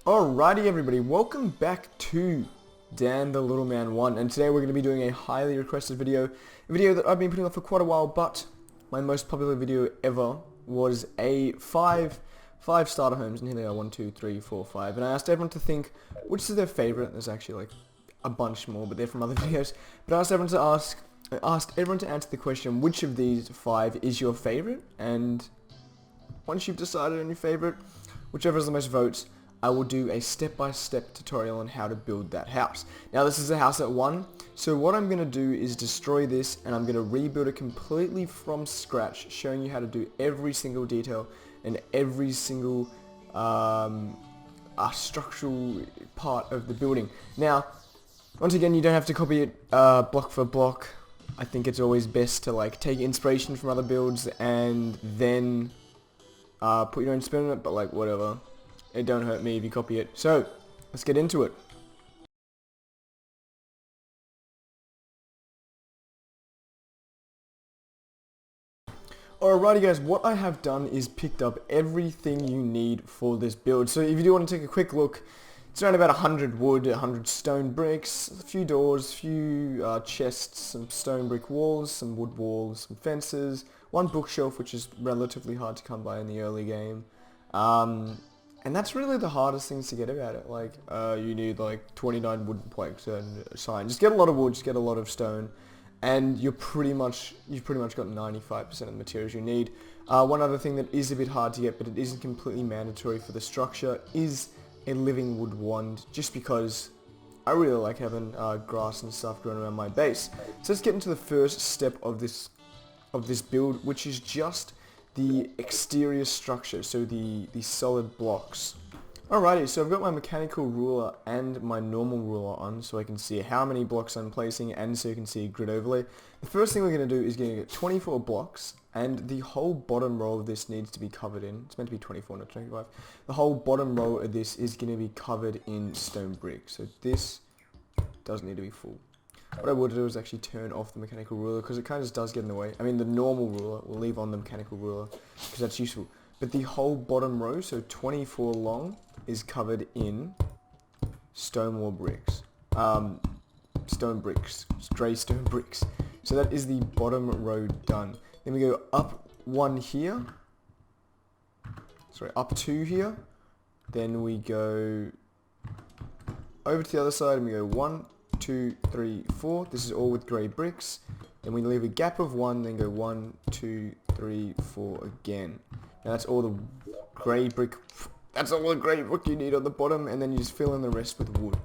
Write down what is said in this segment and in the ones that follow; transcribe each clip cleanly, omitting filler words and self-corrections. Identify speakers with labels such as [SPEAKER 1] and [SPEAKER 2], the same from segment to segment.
[SPEAKER 1] Alrighty everybody, welcome back to Dan the Little Man 1, and today we're going to be doing a highly requested video, a video that I've been putting off for quite a while, but my most popular video ever was a five starter homes, and here they are, 1, 2, 3, 4, 5, and I asked everyone to think which is their favorite. There's actually like a bunch more, but they're from other videos, but I asked everyone to answer the question, which of these 5 is your favorite, and once you've decided on your favorite, whichever has the most votes, I will do a step-by-step tutorial on how to build that house. Now this is a house at 1, so what I'm going to do is destroy this and I'm going to rebuild it completely from scratch, showing you how to do every single detail and every single structural part of the building. Now, once again, you don't have to copy it block for block. I think it's always best to like take inspiration from other builds and then put your own spin on it, but like whatever. It don't hurt me if you copy it. So, let's get into it. Alrighty guys, what I have done is picked up everything you need for this build. So if you do want to take a quick look, it's around about 100 wood, 100 stone bricks, a few doors, a few chests, some stone brick walls, some wood walls, some fences, one bookshelf which is relatively hard to come by in the early game. And that's really the hardest things to get about it. Like, you need like 29 wooden planks and a sign. Just get a lot of wood, just get a lot of stone, and you've pretty much got 95% of the materials you need. One other thing that is a bit hard to get, but it isn't completely mandatory for the structure, is a living wood wand, just because I really like having grass and stuff growing around my base. So let's get into the first step of this build, which is just the exterior structure, so the solid blocks. Alrighty, so I've got my mechanical ruler and my normal ruler on, so I can see how many blocks I'm placing, and so you can see a grid overlay. The first thing we're going to do is going to get 24 blocks, and the whole bottom row of this needs to be covered in. It's meant to be 24, not 25. The whole bottom row of this is going to be covered in stone brick, so this does need to be full. What I will do is actually turn off the mechanical ruler because it kind of just does get in the way. I mean, the normal ruler, we'll leave on the mechanical ruler because that's useful. But the whole bottom row, so 24 long, is covered in stone wall bricks. Stone bricks. Grey stone bricks. So that is the bottom row done. Then we go up 1 here. Sorry, up 2 here. Then we go over to the other side and we go 1, 2, 3, 4. This is all with grey bricks. Then we leave a gap of 1, then go 1, 2, 3, 4 again. Now that's all the grey brick. That's all the grey brick you need on the bottom, and then you just fill in the rest with wood.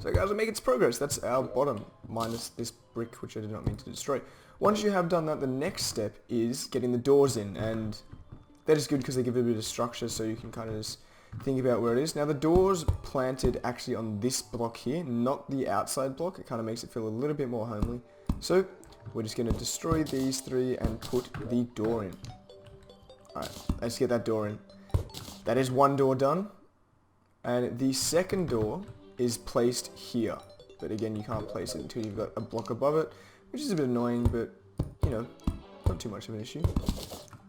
[SPEAKER 1] So guys, we're making progress. That's our bottom, minus this brick, which I did not mean to destroy. Once you have done that, the next step is getting the doors in, and that is good because they give it a bit of structure, so you can kind of just think about where it is. Now the door's planted actually on this block here, not the outside block. It kind of makes it feel a little bit more homely. So we're just going to destroy these 3 and put the door in. Alright, let's get that door in. That is 1 door done. And the second door is placed here. But again, you can't place it until you've got a block above it, which is a bit annoying, but, you know, not too much of an issue.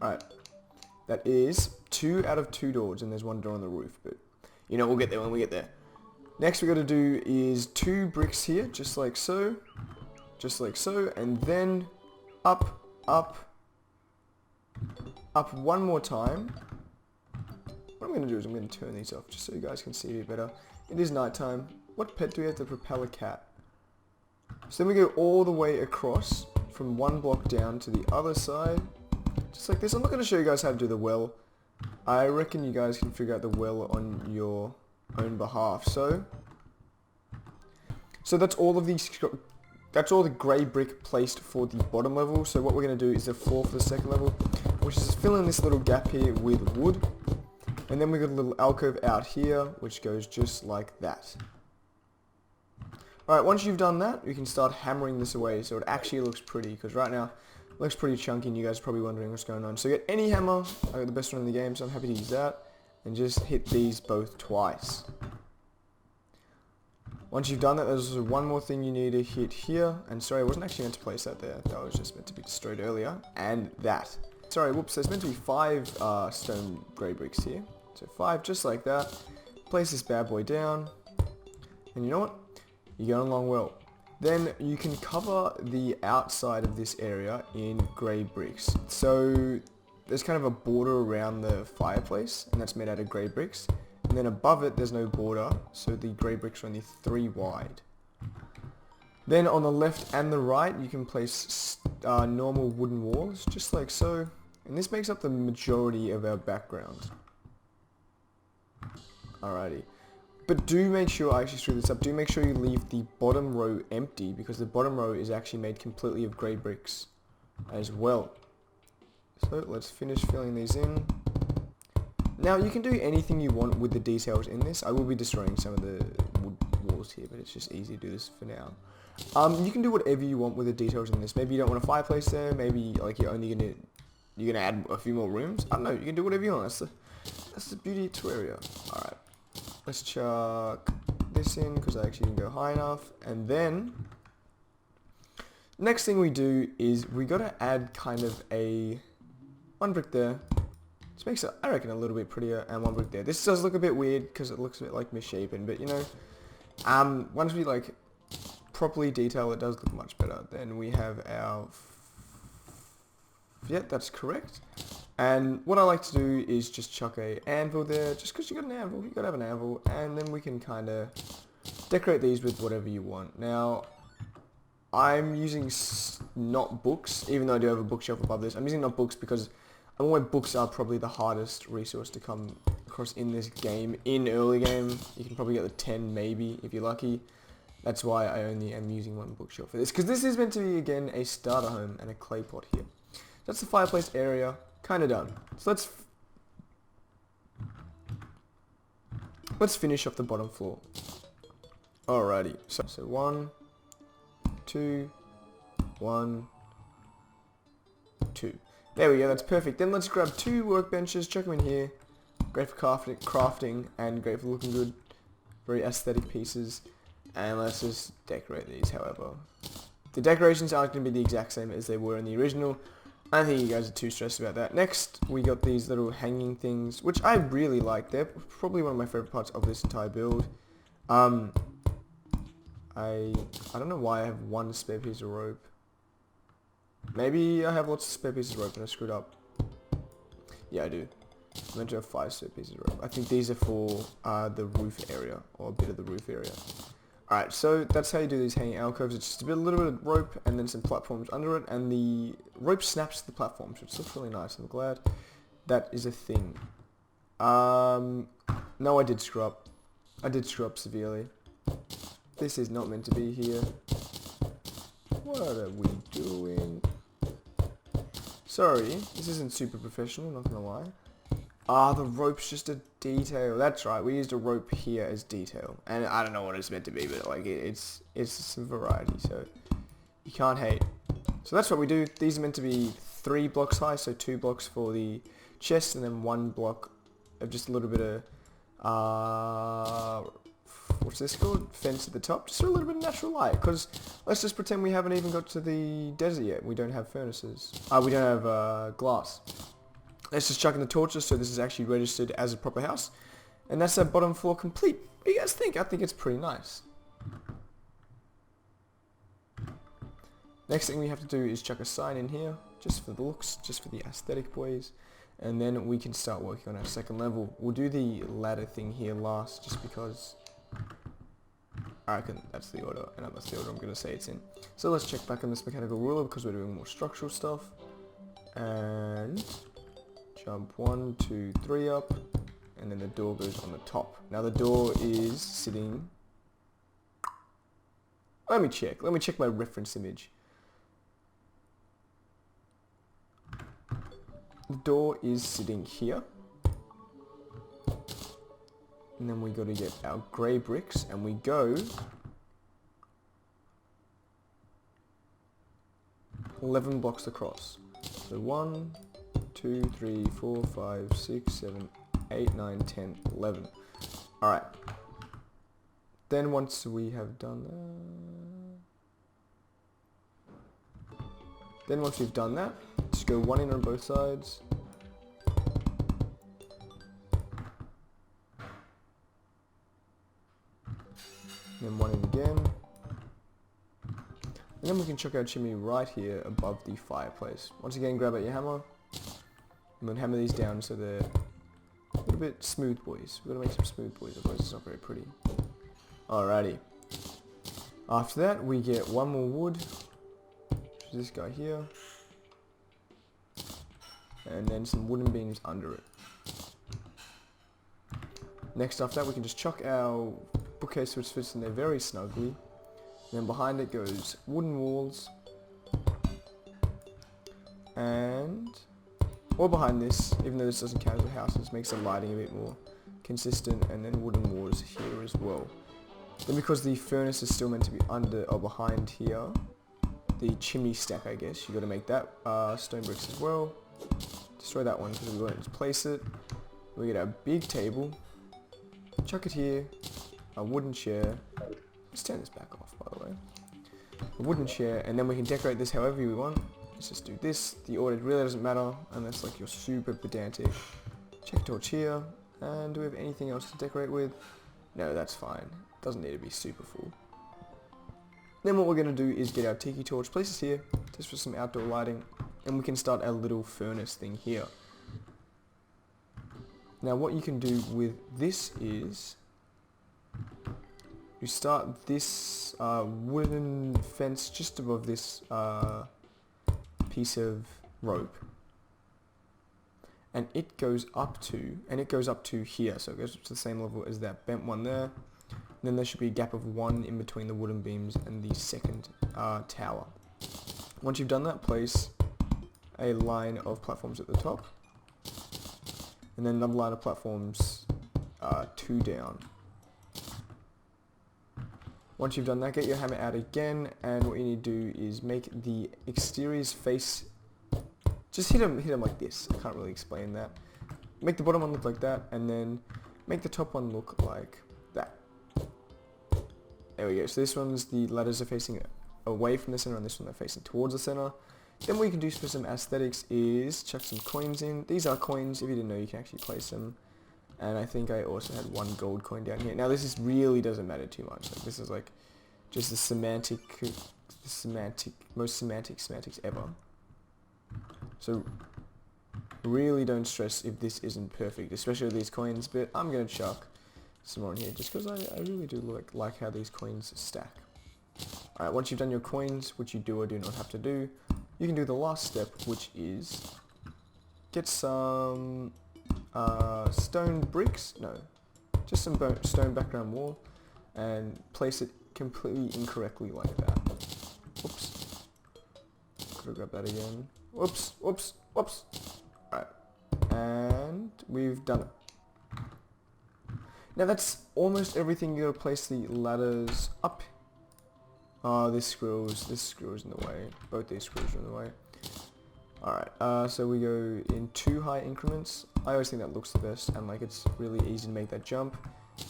[SPEAKER 1] Alright. That is 2 out of 2 doors, and there's 1 door on the roof, but you know, we'll get there when we get there. Next we got to do is 2 bricks here, just like so, and then up 1 more time. What I'm going to do is I'm going to turn these off, just so you guys can see a bit better. It is nighttime. What pet do we have to propel a cat? So then we go all the way across, from 1 block down to the other side. Just like this. I'm not going to show you guys how to do the well. I reckon you guys can figure out the well on your own behalf. So that's all of these. That's all the grey brick placed for the bottom level. So what we're going to do is the floor for the second level, which is fill in this little gap here with wood, and then we got a little alcove out here, which goes just like that. Alright, once you've done that, you can start hammering this away so it actually looks pretty, because right now it looks pretty chunky and you guys are probably wondering what's going on. So get any hammer. I got the best one in the game, so I'm happy to use that. And just hit these both twice. Once you've done that, there's 1 more thing you need to hit here. And sorry, I wasn't actually meant to place that there. That was just meant to be destroyed earlier. And that. Sorry, whoops, there's meant to be 5 stone grey bricks here. So 5, just like that. place this bad boy down, and you know what? You're going along well. Then you can cover the outside of this area in grey bricks. So there's kind of a border around the fireplace, and that's made out of grey bricks. And then above it, there's no border, so the grey bricks are only 3 wide. Then on the left and the right, you can place normal wooden walls, just like so. And this makes up the majority of our background. Alrighty. But do make sure, I actually screwed this up, do make sure you leave the bottom row empty, because the bottom row is actually made completely of grey bricks as well. So let's finish filling these in. Now you can do anything you want with the details in this. I will be destroying some of the wood walls here, but it's just easy to do this for now. You can do whatever you want with the details in this. Maybe you don't want a fireplace there, maybe like you're gonna add a few more rooms. I don't know, you can do whatever you want. That's the beauty of Terraria. Alright. Let's chuck this in because I actually didn't go high enough. And then next thing we do is we gotta add kind of one brick there. This makes it, I reckon, a little bit prettier, and one brick there. This does look a bit weird because it looks a bit like misshapen, but you know, once we like properly detail, it does look much better. Then we have our, yeah, that's correct. And what I like to do is just chuck a anvil there, just because you got an anvil, you gotta have an anvil, and then we can kind of decorate these with whatever you want. Now, I'm using not books, even though I do have a bookshelf above this. I'm using not books because I'm aware books are probably the hardest resource to come across in this game. In early game, you can probably get the 10 maybe, if you're lucky. That's why I only am using one bookshelf for this, because this is meant to be, again, a starter home and a clay pot here. That's the fireplace area. Kind of done. So let's finish off the bottom floor. Alrighty. So 1, 2, 1, 2. There we go. That's perfect. Then let's grab 2 workbenches, chuck them in here. Great for crafting and great for looking good. Very aesthetic pieces. And let's just decorate these. However, the decorations aren't going to be the exact same as they were in the original. I don't think you guys are too stressed about that. Next, we got these little hanging things, which I really like. They're probably one of my favorite parts of this entire build. I don't know why I have 1 spare piece of rope. Maybe I have lots of spare pieces of rope and I screwed up. Yeah, I do. I meant to have 5 spare pieces of rope. I think these are for the roof area, or a bit of the roof area. Alright, so that's how you do these hanging alcoves. It's just a little bit of rope and then some platforms under it, and the rope snaps to the platforms, which looks really nice. I'm glad that is a thing. No, I did screw up. I did screw up severely. This is not meant to be here. What are we doing? Sorry, this isn't super professional, not gonna lie. The rope's just a detail. That's right, we used a rope here as detail. And I don't know what it's meant to be, but like it's some variety, so you can't hate. So that's what we do. These are meant to be 3 blocks high, so 2 blocks for the chest, and then 1 block of just a little bit of, what's this called? Fence at the top, just for a little bit of natural light, because let's just pretend we haven't even got to the desert yet. We don't have furnaces. We don't have glass. Let's just chuck in the torches, so this is actually registered as a proper house. And that's our bottom floor complete. What do you guys think? I think it's pretty nice. Next thing we have to do is chuck a sign in here, just for the looks, just for the aesthetic boys. And then we can start working on our second level. We'll do the ladder thing here last, just because I reckon that's the order, and that's the order I'm going to say it's in. So let's check back on this mechanical ruler, because we're doing more structural stuff. And jump 1, 2, 3 up, and then the door goes on the top. Now the door is sitting... Let me check my reference image. The door is sitting here. And then we got to get our grey bricks, and we go 11 blocks across. So 1, 2, 3, 4, 5, 6, 7, 8, 9, 10, 11. Alright. Then once we have done that... Then once we've done that, just go 1 in on both sides. then one in again. And then we can chuck our chimney right here above the fireplace. Once again, grab out your hammer. And then hammer these down so they're a little bit smooth boys. We've got to make some smooth boys, otherwise it's not very pretty. Alrighty. After that, we get one more wood. Which is this guy here. And then some wooden beams under it. Next after that, we can just chuck our bookcase which fits in there very snugly. And then behind it goes wooden walls. And... or behind this, even though this doesn't count as a house, it makes the lighting a bit more consistent. And then wooden walls here as well. Then because the furnace is still meant to be under or behind here, the chimney stack I guess, you got to make that stone bricks as well. Destroy that one because we want to place it. We get our big table. Chuck it here. A wooden chair. Let's turn this back off, by the way. A wooden chair, and then we can decorate this however we want. Let's just do this. The order really doesn't matter unless like you're super pedantic. Check torch here. And do we have anything else to decorate with? No, that's fine. Doesn't need to be super full. Then what we're going to do is get our tiki torch, place this here, just for some outdoor lighting, and we can start our little furnace thing here. Now what you can do with this is you start this wooden fence just above this piece of rope, and it goes up to here, so it goes up to the same level as that bent one there. And then there should be a gap of 1 in between the wooden beams and the second tower. Once you've done that, place a line of platforms at the top, and then another line of platforms 2 down. Once you've done that, get your hammer out again, and what you need to do is make the exteriors face, just hit them like this. I can't really explain that. Make the bottom one look like that, and then make the top one look like that. There we go. So this one's, the ladders are facing away from the center, and this one they're facing towards the center. Then what you can do for some aesthetics is chuck some coins in. These are coins. If you didn't know, you can actually place them. And I think I also had 1 gold coin down here. Now this really doesn't matter too much. Like, this is like just the most semantics ever. So really don't stress if this isn't perfect, especially with these coins. But I'm gonna chuck some more in here just because I really do like how these coins stack. Alright, once you've done your coins, which you do or do not have to do, you can do the last step, which is get some stone bricks, no, just some stone background wall, and place it completely incorrectly like that. Oops. Gotta grab that again. Whoops, whoops, whoops. Alright, and we've done it. Now that's almost everything. You gotta place the ladders up. Oh, this screw is in the way. Both these screws are in the way. Alright, so we go in 2 high increments. I always think that looks the best, and like it's really easy to make that jump.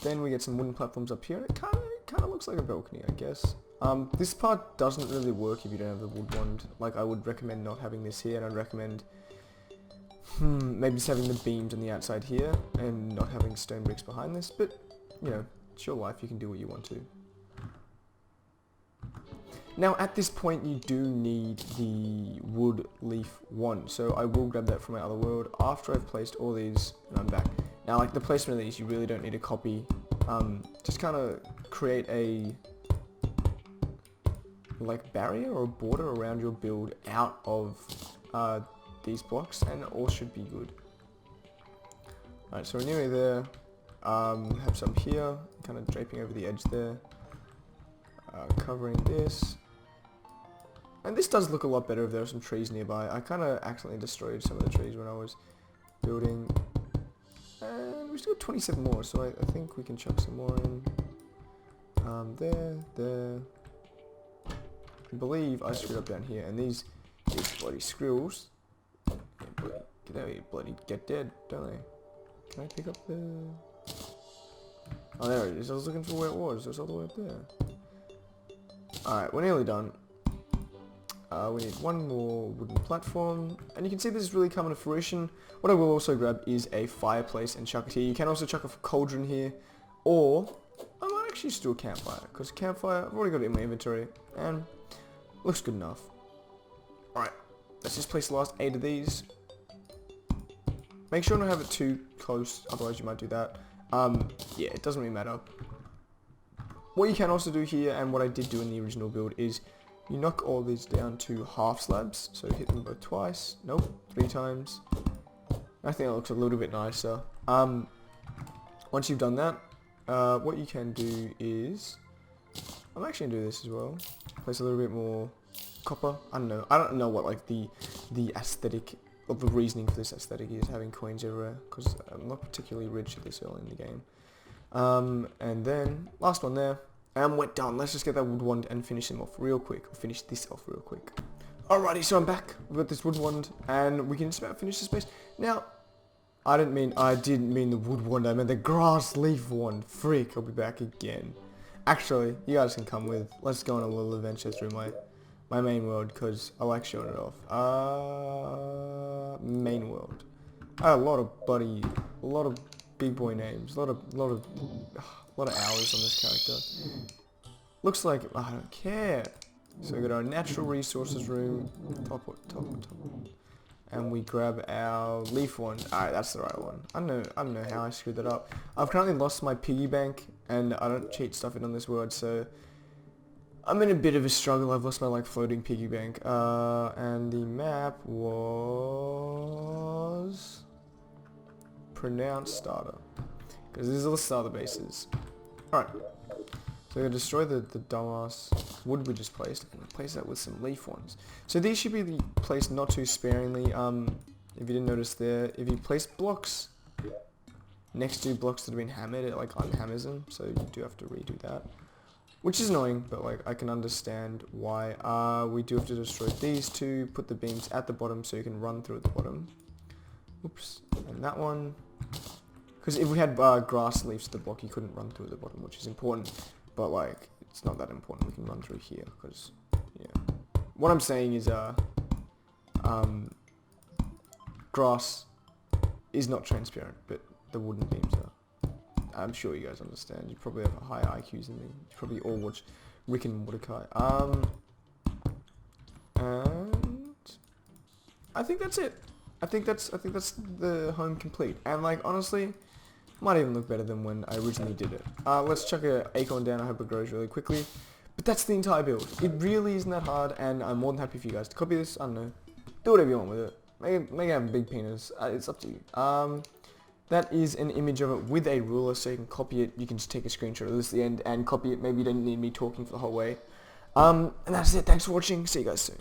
[SPEAKER 1] Then we get some wooden platforms up here, and it kinda looks like a balcony, I guess. This part doesn't really work if you don't have the wood wand. Like, I would recommend not having this here, and I'd recommend maybe just having the beams on the outside here and not having stone bricks behind this, but you know, it's your life, you can do what you want to. Now at this point you do need the wood leaf wand, so I will grab that from my other world after I've placed all these, and I'm back. Now like the placement of these you really don't need to copy, just kind of create a like barrier or a border around your build out of these blocks, and it all should be good. Alright, so we're nearly there. Have some here, kind of draping over the edge there. Covering this. And this does look a lot better if there are some trees nearby. I kind of accidentally destroyed some of the trees when I was building. And we still got 27 more, so I think we can chuck some more in. There. I believe I screwed up down here, and these bloody squirrels, they get dead, don't they? Can I pick up the... Oh, there it is. I was looking for where it was. It was all the way up there. Alright, we're nearly done. We need 1 more wooden platform, and you can see this is really coming to fruition. What I will also grab is a fireplace and chuck it here. You can also chuck a cauldron here, or I might actually just do a campfire, because campfire, I've already got it in my inventory, and looks good enough. Alright, let's just place the last 8 of these. Make sure not to have it too close, otherwise you might do that. Yeah, it doesn't really matter. What you can also do here, and what I did do in the original build, is you knock all these down to half slabs. So hit them both twice. Nope, 3 times. I think that looks a little bit nicer. Once you've done that, what you can do is, I'm actually gonna do this as well. Place a little bit more copper. I don't know what like the aesthetic of the reasoning for this aesthetic is, having coins everywhere, because I'm not particularly rich at this early in the game. And then last one there, and we're done. Let's just get that wood wand and finish him off real quick. Or finish this off real quick. Alrighty, so I'm back. We've got this wood wand, and we can just about finish this base. Now, I didn't mean the wood wand, I meant the grass leaf wand. Freak, I'll be back again. Actually, you guys can come with. Let's go on a little adventure through my main world, because I like showing it off. Main world. I had a lot of big boy names, a lot of hours on this character. Looks like I don't care. So we got our natural resources room, top, and we grab our leaf wand. Alright, that's the right one. I don't know how I screwed that up. I've currently lost my piggy bank, and I don't cheat stuff in on this world, so I'm in a bit of a struggle. I've lost my like floating piggy bank. And the map was pronounced starter, because these are the starter bases. Alright, so we're going to destroy the dumbass wood we just placed, and replace that with some leaf ones. So these should be placed not too sparingly. If you didn't notice there, if you place blocks next to blocks that have been hammered, it like unhammers them, so you do have to redo that. Which is annoying, but like I can understand why. We do have to destroy these two, put the beams at the bottom so you can run through at the bottom. Oops, and that one. Because if we had grass leaves at the block, you couldn't run through at the bottom, which is important. But like, it's not that important. We can run through here, because, yeah. What I'm saying is, grass is not transparent, but the wooden beams are. I'm sure you guys understand. You probably have higher IQs than me. You probably all watch Rick and Mordecai. And I think that's it. I think that's the home complete. And like honestly, might even look better than when I originally did it. Let's chuck an acorn down. I hope it grows really quickly. But that's the entire build. It really isn't that hard, and I'm more than happy for you guys to copy this. I don't know. Do whatever you want with it. Make it have a big penis. It's up to you. That is an image of it with a ruler, so you can copy it. You can just take a screenshot of this at the end and copy it. Maybe you don't need me talking for the whole way. And that's it. Thanks for watching. See you guys soon.